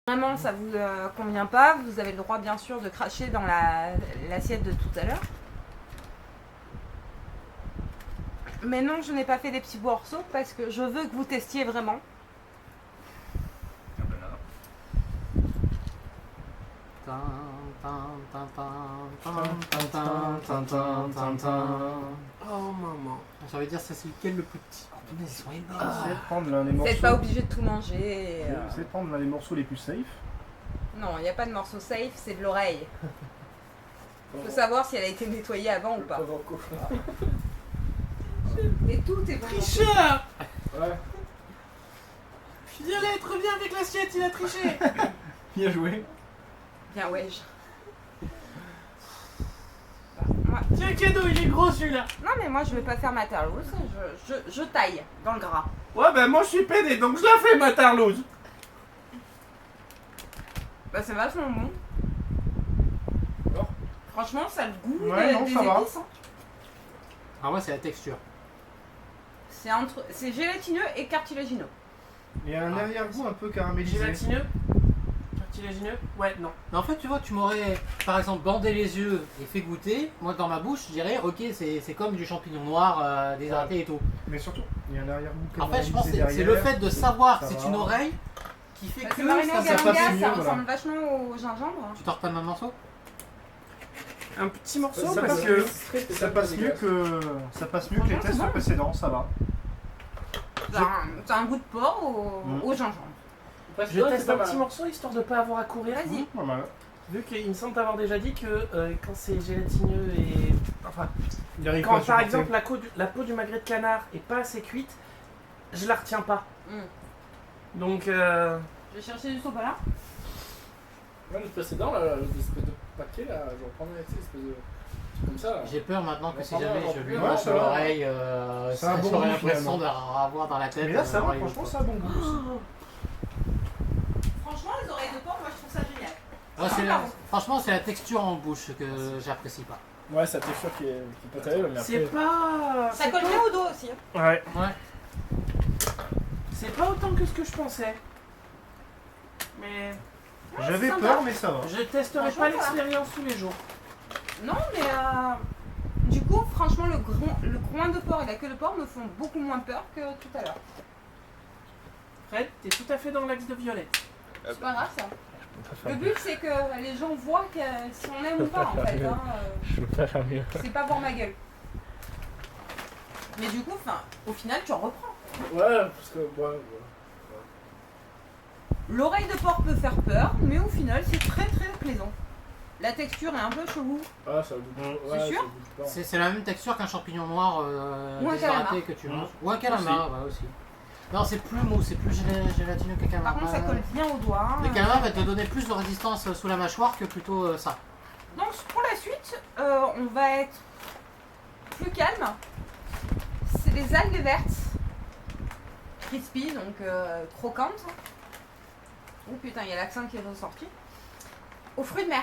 vraiment ça vous convient pas, vous avez le droit bien sûr de cracher dans l'assiette de tout à l'heure. Mais non, je n'ai pas fait des petits morceaux parce que je veux que vous testiez vraiment. Oh maman. Ça veut dire ça c'est lequel le plus petit? Ils sont énormes. Essayez de prendre l'un des Vous morceaux. n'êtes pas obligé de tout manger. Essayez de prendre l'un des morceaux les plus safe. Non, il n'y a pas de morceau safe, c'est de l'oreille. Il faut savoir si elle a été nettoyée avant ou pas. Et tout est bon. Tricheur! Ouais, Je suis désolé, reviens avec l'assiette, il a triché! bien joué. Bien, ouais. Moi- Tiens, cadeau, il est gros celui-là! Non, mais moi je vais pas faire ma tarlouse, je taille dans le gras. Ouais, ben moi je suis pédé, donc je la fais ma tarlouse! Bah, c'est vachement bon. Alors Franchement, ça a le goût Ouais, non, des ça va. épices. Hein. Ah ouais, c'est la texture. C'est gélatineux et cartilagineux. Il y a un arrière-goût un peu caramélisé. Gélatineux? Cartilagineux? Ouais, non. Mais en fait, tu vois, tu m'aurais par exemple bandé les yeux et fait goûter. Moi, dans ma bouche, je dirais, ok, c'est comme du champignon noir déshydraté et tout. Mais surtout, il y a un arrière-goût En fait, je pense que caramélisé c'est le derrière. fait de savoir que Ça c'est va. une oreille qui fait Bah, que c'est mariné au ça passe galanga, mieux, ça voilà. ressemble vachement au gingembre. Tu tords pas le même morceau. Un petit morceau Ça parce passe que. mieux. Ça passe mieux que les tests bon. précédents, ça va. T'as un goût de porc au gingembre. Je teste un petit morceau histoire de pas avoir à courir. Vas-y. Pas mal. Vu qu'il me semble t'avoir déjà dit que quand c'est gélatineux et. Enfin, Il arrive pas quand à par supporter. exemple la peau du magret de canard est pas assez cuite, je la retiens pas. Donc. Je vais chercher du sopalin. Ouais, le précédent, là, l'espèce de paquet, là, je reprendrais, tu sais, l'espèce de. C'est comme ça, là. J'ai peur maintenant que si Ouais, jamais ouais, je lui ouais, mange ça va. l'oreille, C'est un bon j'aurais goût, l'impression finalement. d'avoir dans la tête. Mais là, ça va, l'oreille franchement, de ça a bon goût aussi. Franchement, les oreilles de porc, moi je trouve ça génial. porc. Franchement, c'est la texture en bouche que j'apprécie pas. Ouais, ça texture qui est pas terrible, mais c'est après. pas. Ça c'est colle pas- bien au dos aussi. Hein. Ouais. Ouais. C'est pas autant que ce que je pensais. Mais J'avais sympa. peur, mais ça va. je testerai Franchement, pas ça va. l'expérience tous les jours. Non, mais du coup, franchement, le groin de porc et la queue de porc me font beaucoup moins peur que tout à l'heure. Fred, t'es tout à fait dans l'axe de Violette. C'est pas grave ça. Le but c'est que les gens voient que si on aime ou pas en fait. Hein, Je peux pas faire mieux. c'est pas voir ma gueule. Mais du coup, au final, tu en reprends. Ouais, parce que. Ouais. L'oreille de porc peut faire peur, mais au final, c'est très très plaisant. La texture est un peu chelou. Ah, ça goûte. Mm. Ouais, C'est sûr ça goûte pas. C'est la même texture qu'un champignon noir Ou un déshydraté calamar. que tu manges. Ou un calamar, ouais, aussi. Non, c'est plus mou, c'est plus gélatineux qu'un calamar. Par contre, ça colle bien au doigt. Le calamar va te donner plus de résistance sous la mâchoire que plutôt ça. Donc pour la suite, on va être plus calme. C'est des algues vertes, crispy, donc croquantes. Oh putain, il y a l'accent qui est ressorti. Aux fruits de mer.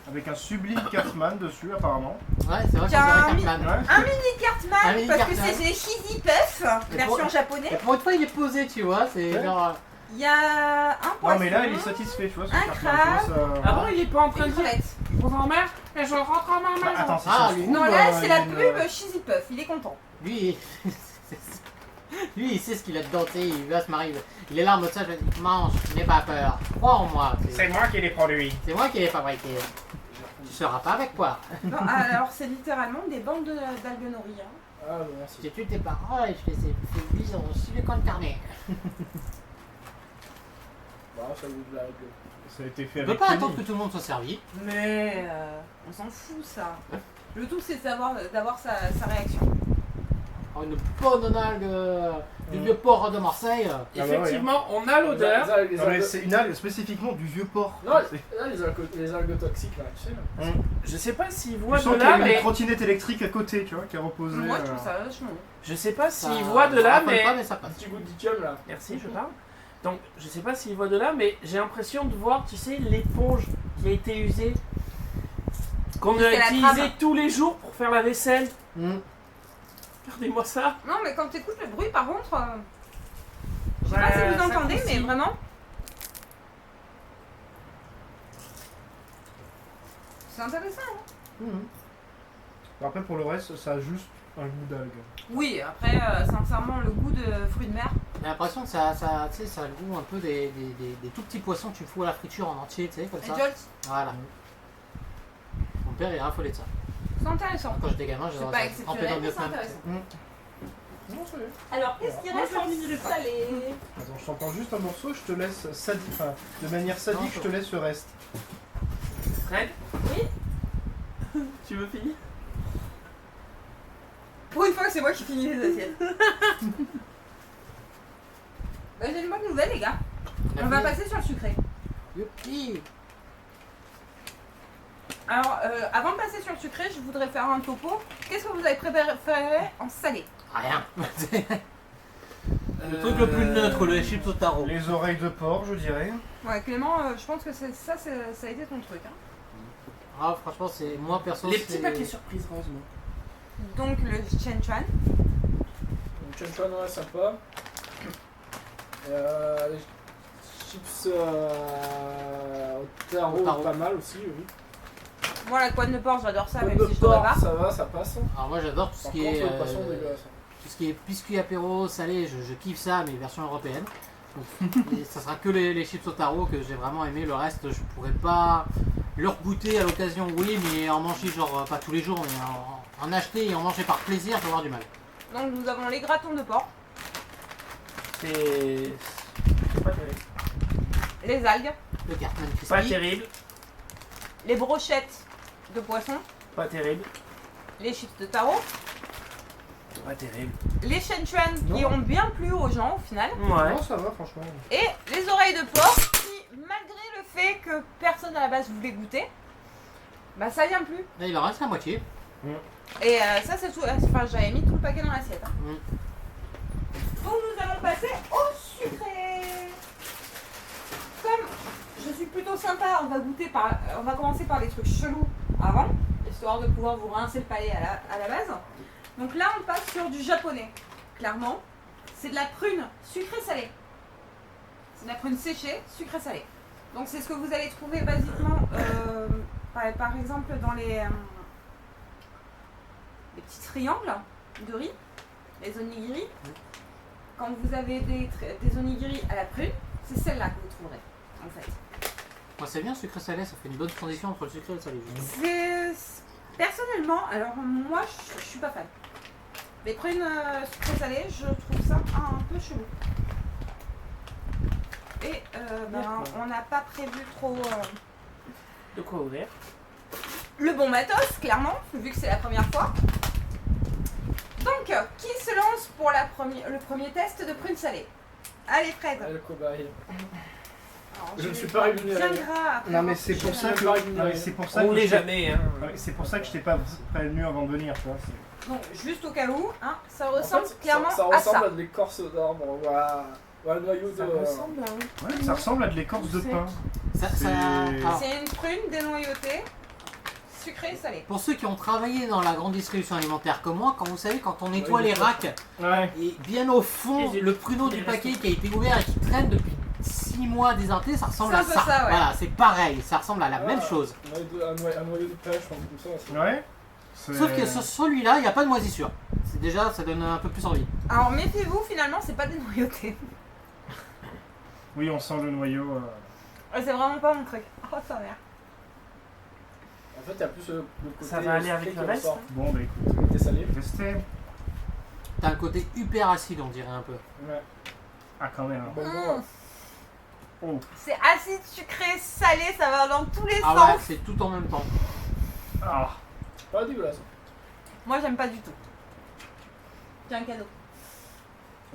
Avec un sublime Cartman dessus, apparemment. Ouais, c'est vrai qu'on Tiens, dirait mi- Cartman. Ouais. Un mini Cartman, Un mini parce Cartman. que c'est des cheesy puffs, Et version pour- Et japonaise. pour une fois, il est posé, tu vois. C'est Ouais. genre. Il y a un poisson, Non, mais là, il est satisfait, tu vois, son un Cartman. crabe. tu vois, ça- Ah bon, il est pas en train une de dire crevette. je vous emmerde et je rentre à ma maison. Bah, attends, si Ah, ça se lui. trouve, Non, là, c'est il y la a une- pub cheesy puff, il est content. Lui, lui, il sait ce qu'il a dedans, tu sais, il va se marier. Il est là en mode ça, je dis, mange, n'aie pas peur. Crois en moi. moi qui les produit. C'est moi qui l'ai fabriqué. Tu seras pas avec quoi. Non, alors c'est littéralement des bandes d'algues nori. Hein. Ah, bah, merci. J'ai tué tes parents et je fais ces bisons silicone carné. Bah, ça goûte la gueule. Ça a été fait On peut avec pas Kenny. attendre que tout le monde soit servi. Mais on s'en fout ça. Le tout c'est d'avoir sa réaction. Oh, une bonne algue du vieux port de Marseille. Ah bah ouais, Effectivement, on a l'odeur. Les Non, mais algues- c'est une algue spécifiquement du vieux port. Non, là, les algues toxiques, là, tu sais, là. Je sais pas s'ils Tu voient sens de qu'il y a là, une mais trottinette électrique à côté, tu vois, qui a reposé. Moi je trouve ça vachement bon. je sais pas Ça s'ils voient de là, raffole mais pas, mais ça Un passe. petit goût de lithium, là. merci, je parle. Donc, je sais pas s'ils voient de là, mais j'ai l'impression de voir, tu sais, l'éponge qui a été usée, qu'on C'est a la utilisée trame. tous les jours pour faire la vaisselle. Hmm. Regardez-moi ça. Non mais quand t'écoutes le bruit par contre, je sais Ouais, pas si vous ça entendez croustille. mais vraiment, C'est intéressant. Hein. Après, pour le reste, ça a juste un goût d'algue. Oui, après, sincèrement, le goût de fruits de mer. J'ai l'impression que ça, tu sais, ça a le goût un peu des tout petits poissons que tu fous à la friture en entier, tu sais, comme Et ça. Jolts, Voilà. Mon père il raffolait de ça. c'est intéressant. Quand j'étais gamin, C'est j'avais pas trempé exceptionnel, dans le mais c'est Vietnam. intéressant. Non, ça y est. Alors, qu'est-ce qui Moi, reste je en finirai pas. salé? Attends, je t'entends juste un morceau, je te laisse sadique. Enfin, de manière sadique, Non, je te laisse le reste. Fred, Oui. tu veux finir? Pour une fois que c'est moi qui finis les assiettes. Bah, j'ai une bonne nouvelle, les gars. On va passer sur le sucré. Youpi. Alors, avant de passer sur le sucré, je voudrais faire un topo. Qu'est-ce que vous avez préféré en salé? Rien. Le truc le plus neutre, le chips au taro. Les oreilles de porc, je dirais. Ouais, Clément, je pense que ça a été ton truc. Hein. Ah, franchement, c'est moi perso. Les petits c'est- paquets surprises roses, moi. Donc, le Chen Chuan. Donc, Chen ouais, sympa. Les chips au taro, Au taro. pas mal aussi, oui. Moi, la couenne de porc, j'adore ça, Pomme même de si je devrais porc, pas. ça va, ça passe. Alors moi j'adore tout ce Par qui contre, est le poisson dégueulasse. tout ce qui est biscuit apéro salé, je kiffe ça, mais version européenne. Donc, et ça sera que les chips au taro que j'ai vraiment aimé. Le reste, je pourrais pas leur goûter à l'occasion, oui, mais en manger genre pas tous les jours, mais en acheter et en manger par plaisir, je vais avoir du mal. Donc, nous avons les gratons de porc, C'est pas terrible. les algues, Le Cartman Pas crispy. terrible. les brochettes de poisson, Pas terrible. les chips de taro, Pas terrible. les Chen Chuan qui Non. ont bien plu aux gens au final, Ouais. Non, ça va, franchement. et les oreilles de porc qui, malgré le fait que personne à la base voulait goûter, bah ça vient plus. Là, il en reste la moitié. Et ça, c'est tout. Enfin, j'avais mis tout le paquet dans l'assiette. Hein. Mm. Donc, nous allons passer au sucré. Comme je suis plutôt sympa, on va commencer par les trucs chelous avant, histoire de pouvoir vous rincer le palais à la base. Donc là, on passe sur du japonais. Clairement, c'est de la prune sucrée-salée. C'est de la prune séchée, sucrée-salée. Donc, c'est ce que vous allez trouver basiquement, par exemple, dans les petits triangles de riz, les onigiri. Quand vous avez des onigiri à la prune, c'est celle-là que vous trouverez, en fait. Moi c'est bien sucré salé, ça fait une bonne transition entre le sucré et le salé. Personnellement, alors moi, je suis pas fan. Les prunes sucrées-salées, je trouve ça un peu chelou. Et on n'a pas prévu trop De quoi ouvrir? le bon matos, clairement, vu que c'est la première fois. Donc, qui se lance pour le premier test de prunes salées? Allez, Fred. Le cobaye. Alors, Je ne vais suis pas rémunéré. bien gras après Non, mais avoir c'est touché pour ça la- que. Non, mais c'est pour ça On que l'est je t'ai- jamais, hein. Ouais, c'est pour ça que je t'ai pas prévenu avant de venir, tu vois. c'est- Donc, juste au cas où, hein, ça En ressemble fait, clairement ça à ressemble ça. à de l'écorce d'arbre. Voilà. Voilà le noyau Ça de. ressemble à un... Ouais, ça ressemble à de l'écorce de C'est- pain. Ça, C'est- alors, C'est une prune dénoyautée, sucrée et salée. pour ceux qui ont travaillé dans la grande distribution alimentaire comme moi, quand vous savez, quand on nettoie Ouais, les je racks, Ouais. et bien au fond, Et le pruneau du les paquet restos. qui a été ouvert et qui traîne depuis 6 mois déserté, ça ressemble C'est à un peu ça. ça, ouais. Voilà, c'est pareil, ça ressemble à la même Ah, chose. Un noyau de pêche, un truc comme ça. c'est- Ouais. Sauf que sur celui-là, il n'y a pas de moisissure. C'est déjà, ça donne un peu plus envie. Alors méfiez-vous, finalement, c'est pas dénoyauté. Oui, on sent le noyau. C'est vraiment pas mon truc. Oh, sa mère. En fait, il y a plus le côté. Ça va aller sucré avec qui le reste, ressort. Bon, bah écoute, Le côté salé. restez. T'as un côté hyper acide, on dirait un peu. Ouais. Ah, quand même. Bon, Mmh. bon, Oh. C'est acide, sucré, salé, ça va dans tous les Ah sens. ouais, c'est tout en même temps. Ah. pas dégueulasse. Moi, j'aime pas du tout. C'est un cadeau.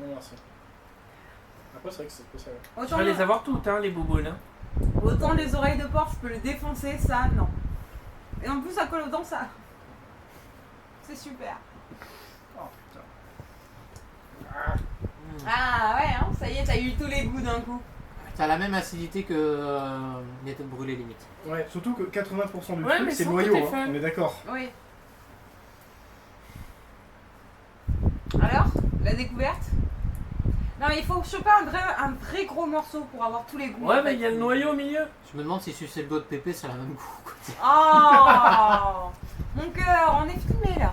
Non, merci. Après, c'est vrai que c'est spécial. Je Autant, vais les avoir toutes, hein, les bouboules. Hein. autant les oreilles de porc, je peux le défoncer, ça, non. Et en plus, ça colle aux dents, ça. C'est super. Oh putain. Ah ouais, hein, ça y est, t'as eu tous les goûts d'un coup. T'as la même acidité que les têtes brûlées limite. Ouais, surtout que 80% du Ouais, truc, mais c'est le sans noyau, côté hein, fun. on est d'accord. Oui. Alors, la découverte? Non, mais il faut choper un vrai gros morceau pour avoir tous les goûts. Ouais, en mais fait. il y a le noyau au milieu. Je me demande si sucer le doigt de Pépé, ça a le même goût. Quoi. Oh mon cœur, on est filmé là.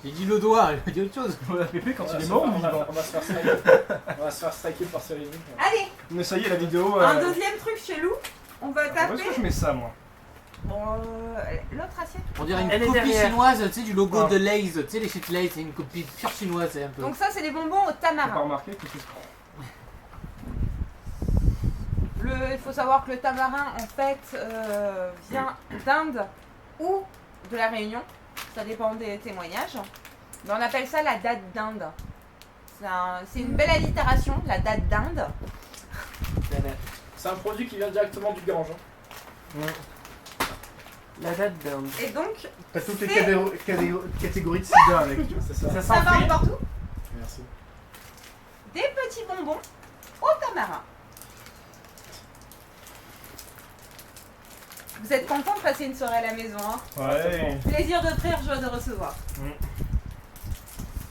J'ai dit le doigt, j'ai dit autre chose. Voilà, Pépé, quand On il va est se mort, faire- ou on va- vivant on va se faire striker. On va se faire striker par Cyril. Allez, Mais ça y est, la vidéo. un deuxième truc chelou. On va Où est-ce que taper. je mets ça, moi? Bon, l'autre assiette. On dirait une Elle est copie derrière. chinoise, tu sais, du logo Ah. de Lay's, tu sais, les chips Lay's, c'est une copie pure chinoise, c'est un peu. Donc ça, c'est les bonbons au T'as pas tamarin. remarqué que c'est. Il faut savoir que le tamarin, en fait, vient d'Inde ou de la Réunion. Ça dépend des témoignages. Mais on appelle ça la date d'Inde. C'est une belle allitération, la date d'Inde. C'est un produit qui vient directement du Gange. La date d'Inde. Et donc, T'as toutes les C'est- catégories de sida avec, tu vois. C'est ça. Ça ça va s'enfuit. n'importe où. Merci. Des petits bonbons au tamarin. Vous êtes content de passer une soirée à la maison, hein? Ouais. Plaisir d'offrir, joie de recevoir.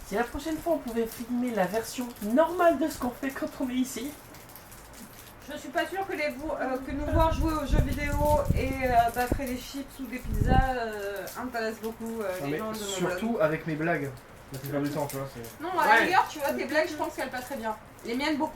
Si la prochaine fois on pouvait filmer la version normale de ce qu'on fait quand on est ici. Je suis pas sûre que nous voir jouer aux jeux vidéo et baffrer des chips ou des pizzas intéresse beaucoup Non, les mais gens de mon blog. surtout avec mes blagues. La plupart du temps, tu vois. C'est... Non, à la Ouais. rigueur, tu vois, tes blagues, je pense qu'elles passeraient bien. Les miennes, beaucoup